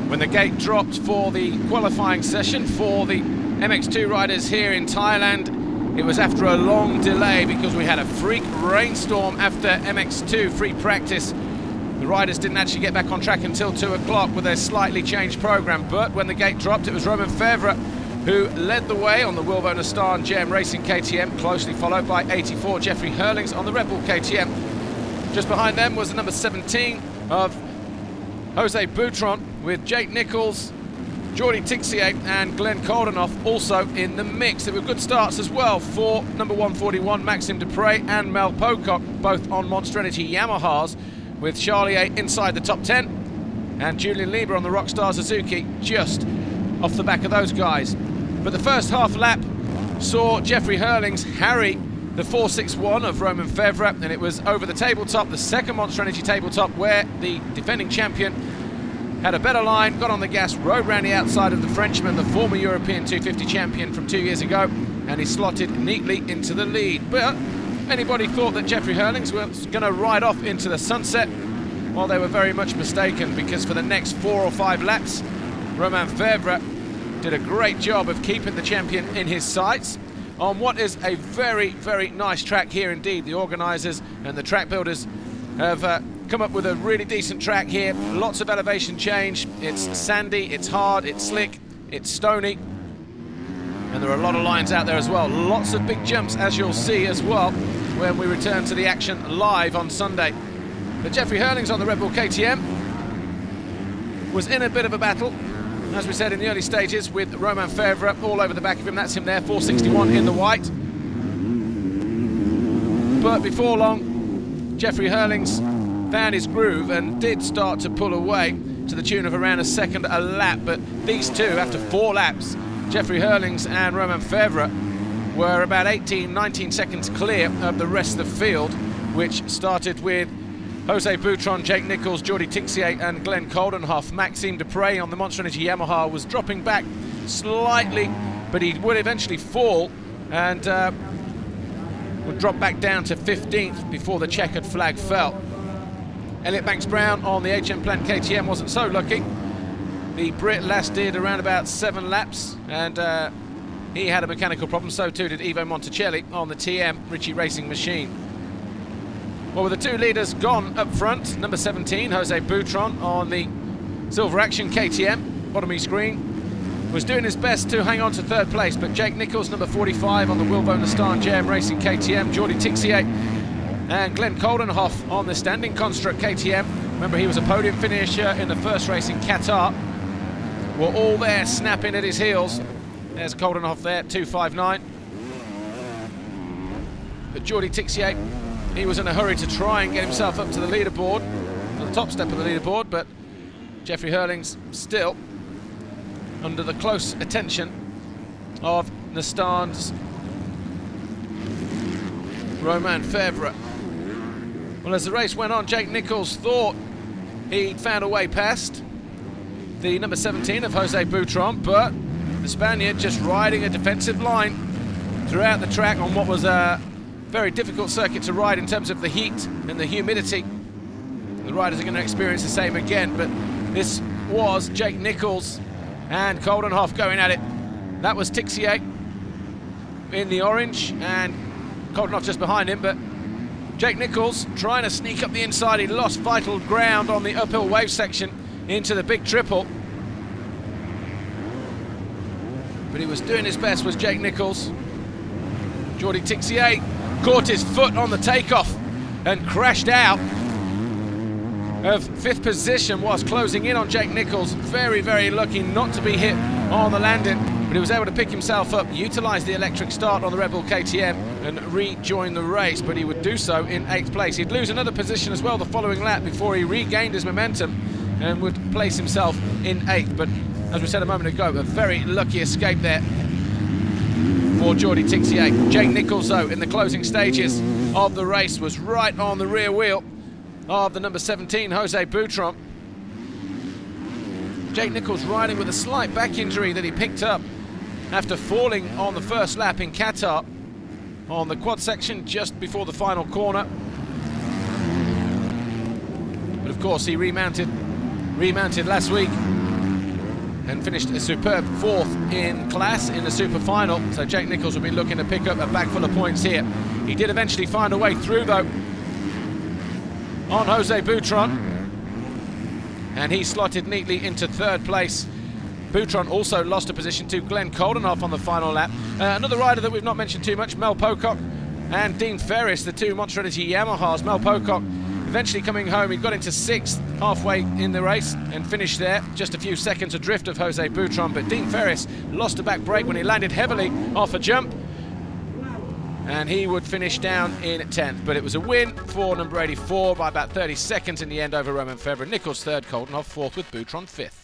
when the gate dropped for the qualifying session for the MX2 riders here in Thailand. It was after a long delay because we had a freak rainstorm after MX2 free practice. The riders didn't actually get back on track until 2 o'clock with their slightly changed program, but when the gate dropped, it was Romain Febvre who led the way on the Wilvo Nastan GM Racing KTM, closely followed by 84 Jeffrey Hurlings on the Red Bull KTM. Just behind them was the number 17 of Jose Boutron, with Jake Nichols, Jordi Tixier and Glenn Koldenoff also in the mix. There were good starts as well for number 141 Mxgp and Mel Pocock, both on Monster Energy Yamahas, with Charlier inside the top 10 and Julian Lieber on the Rockstar Suzuki just off the back of those guys. But the first half lap saw Jeffrey Hurlings harry the 461 of Romain Febvre, and it was over the tabletop, the second Monster Energy tabletop, where the defending champion had a better line, got on the gas, rode round the outside of the Frenchman, the former European 250 champion from 2 years ago, and he slotted neatly into the lead. But anybody thought that Jeffrey Hurlings was going to ride off into the sunset? Well, they were very much mistaken, because for the next 4 or 5 laps, Romain Febvre did a great job of keeping the champion in his sights on what is a very, very nice track here indeed. The organisers and the track builders have come up with a really decent track here. Lots of elevation change. It's sandy, it's hard, it's slick, it's stony, and there are a lot of lines out there as well. Lots of big jumps, as you'll see as well when we return to the action live on Sunday. But Jeffrey Hurlings on the Red Bull KTM was in a bit of a battle, as we said in the early stages, with Romain Febvre all over the back of him. That's him there, 461 in the white. But before long, Jeffrey Hurlings found his groove and did start to pull away to the tune of around a second a lap. But these two, after 4 laps, Jeffrey Hurlings and Romain Febvre, were about 18, 19 seconds clear of the rest of the field, which started with Jose Boutron, Jake Nichols, Jordi Tixier and Glenn Koldenoff. Mxgp on the Monster Energy Yamaha was dropping back slightly, but he would eventually fall and would drop back down to 15th before the checkered flag fell. Elliot Banks-Brown on the HM Plant KTM wasn't so lucky. The Brit lasted around about 7 laps, and he had a mechanical problem. So too did Ivo Monticelli on the TM Ritchie Racing machine. Well, with the 2 leaders gone up front, number 17, Jose Boutron on the Silver Action KTM, bottom of your screen, was doing his best to hang on to 3rd place, but Jake Nichols, number 45, on the Wilvo Nastan GM Racing KTM, Jordi Tixier and Glenn Koldenoff on the Standing Construct KTM. Remember, he was a podium finisher in the first race in Qatar. Were all there snapping at his heels. There's Koldenoff there, 259. But Jordi Tixier, he was in a hurry to try and get himself up to the leaderboard, to the top step of the leaderboard, but Jeffrey Hurlings still under the close attention of Nastan's Romain Febvre. Well, as the race went on, Jake Nichols thought he'd found a way past the number 17 of Jose Boutron, but the Spaniard just riding a defensive line throughout the track on what was a very difficult circuit to ride in terms of the heat and the humidity. The riders are going to experience the same again, but this was Jake Nichols and Koldenoff going at it. That was Tixier in the orange and Koldenoff just behind him, but Jake Nichols trying to sneak up the inside. He lost vital ground on the uphill wave section into the big triple. But he was doing his best, was Jake Nichols. Jordi Tixier caught his foot on the takeoff and crashed out of 5th position whilst closing in on Jake Nichols. Very, very lucky not to be hit on the landing, but he was able to pick himself up, utilise the electric start on the Red Bull KTM and rejoin the race, but he would do so in 8th place. He'd lose another position as well the following lap before he regained his momentum and would place himself in 8th. But as we said a moment ago, a very lucky escape there for Jordi Tixier. Jake Nichols, though, in the closing stages of the race, was right on the rear wheel of the number 17, Jose Boutron. Jake Nichols riding with a slight back injury that he picked up after falling on the first lap in Qatar on the quad section just before the final corner. But of course he remounted last week and finished a superb 4th in class in the super final. So Jake Nichols will be looking to pick up a bag full of points here. He did eventually find a way through though on Jose Boutron, and he slotted neatly into 3rd place. Boutron also lost a position to Glenn Coldenoff on the final lap. Another rider that we've not mentioned too much, Mel Pocock and Dean Ferris, the 2 Monster Energy Yamahas. Mel Pocock eventually coming home. He got into 6th halfway in the race and finished there, just a few seconds adrift of Jose Boutron, but Dean Ferris lost a back brake when he landed heavily off a jump, and he would finish down in 10th. But it was a win for number 84 by about 30 seconds in the end over Roman Febvre. Nichols 3rd, Coldenoff 4th with Boutron 5th.